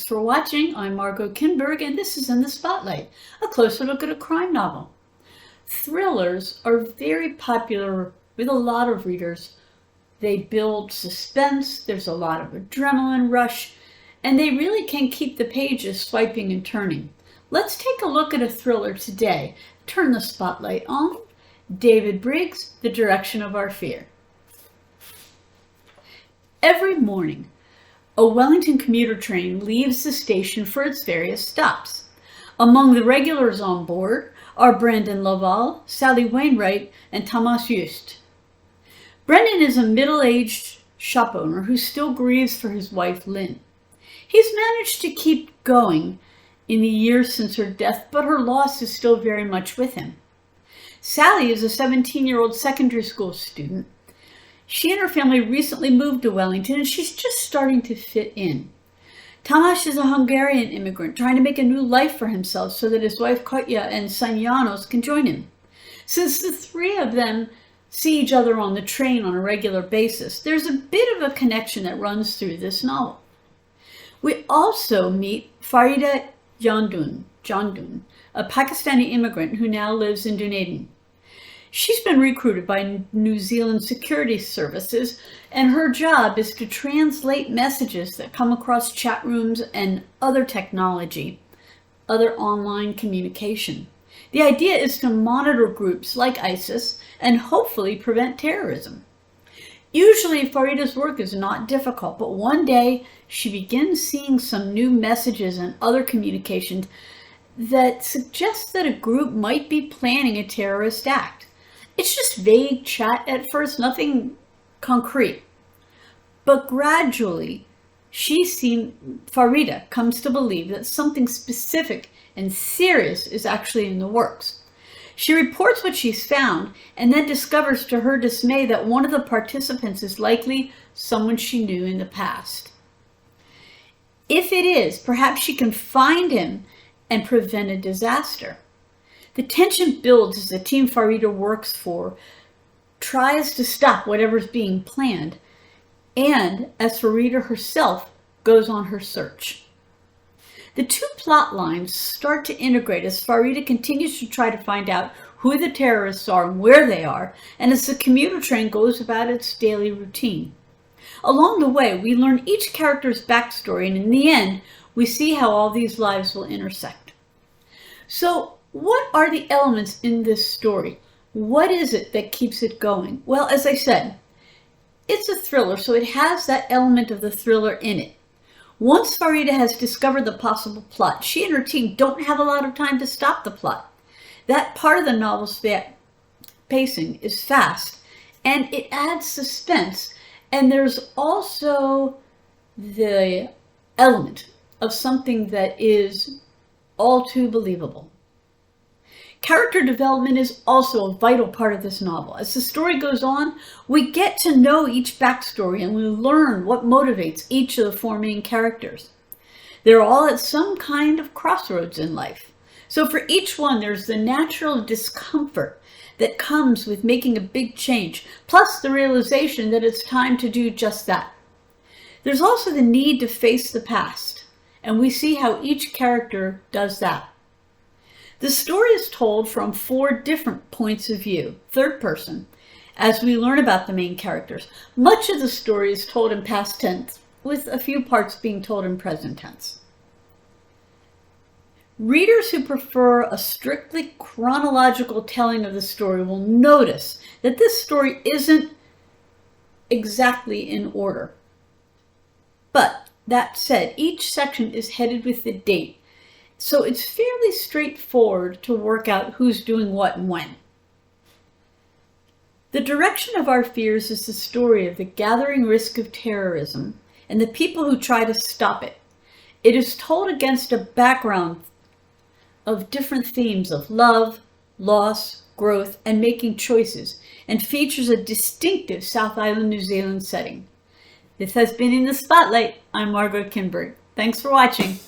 For watching, I'm Margot Kinberg, and this is In the Spotlight, a closer look at a crime novel. Thrillers are very popular with a lot of readers. They build suspense, there's a lot of adrenaline rush, and they really can keep the pages swiping and turning. Let's take a look at a thriller today. Turn the spotlight on. David Briggs, The Direction of Our Fear. Every morning, a Wellington commuter train leaves the station for its various stops. Among the regulars on board are Brendan Laval, Sally Wainwright, and Thomas Just. Brendan is a middle-aged shop owner who still grieves for his wife, Lynn. He's managed to keep going in the years since her death, but her loss is still very much with him. Sally is a 17-year-old secondary school student. She and her family recently moved to Wellington, and she's just starting to fit in. Tamás is a Hungarian immigrant trying to make a new life for himself so that his wife Katya and son János can join him. Since the three of them see each other on the train on a regular basis, there's a bit of a connection that runs through this novel. We also meet Farida Jandun, a Pakistani immigrant who now lives in Dunedin. She's been recruited by New Zealand security services, and her job is to translate messages that come across chat rooms and other technology, other online communication. The idea is to monitor groups like ISIS and hopefully prevent terrorism. Usually Farida's work is not difficult, but one day she begins seeing some new messages and other communications that suggest that a group might be planning a terrorist act. It's just vague chat at first, nothing concrete. But gradually, Farida comes to believe that something specific and serious is actually in the works. She reports what she's found and then discovers to her dismay that one of the participants is likely someone she knew in the past. If it is, perhaps she can find him and prevent a disaster. The tension builds as the team Farida works for tries to stop whatever's being planned, and as Farida herself goes on her search. The two plot lines start to integrate as Farida continues to try to find out who the terrorists are and where they are, and as the commuter train goes about its daily routine. Along the way, we learn each character's backstory, and in the end, we see how all these lives will intersect. So, what are the elements in this story? What is it that keeps it going? Well, as I said, it's a thriller, so it has that element of the thriller in it. Once Farida has discovered the possible plot, she and her team don't have a lot of time to stop the plot. That part of the novel's pacing is fast, and it adds suspense, and there's also the element of something that is all too believable. Character development is also a vital part of this novel. As the story goes on, we get to know each backstory and we learn what motivates each of the four main characters. They're all at some kind of crossroads in life. So for each one, there's the natural discomfort that comes with making a big change, plus the realization that it's time to do just that. There's also the need to face the past, and we see how each character does that. The story is told from four different points of view, third person, as we learn about the main characters. Much of the story is told in past tense, with a few parts being told in present tense. Readers who prefer a strictly chronological telling of the story will notice that this story isn't exactly in order. But that said, each section is headed with the date, so it's fairly straightforward to work out who's doing what and when. The Direction of Our Fears is the story of the gathering risk of terrorism and the people who try to stop it. It is told against a background of different themes of love, loss, growth, and making choices, and features a distinctive South Island, New Zealand setting. This has been In the Spotlight. I'm Margot Kinberg. Thanks for watching.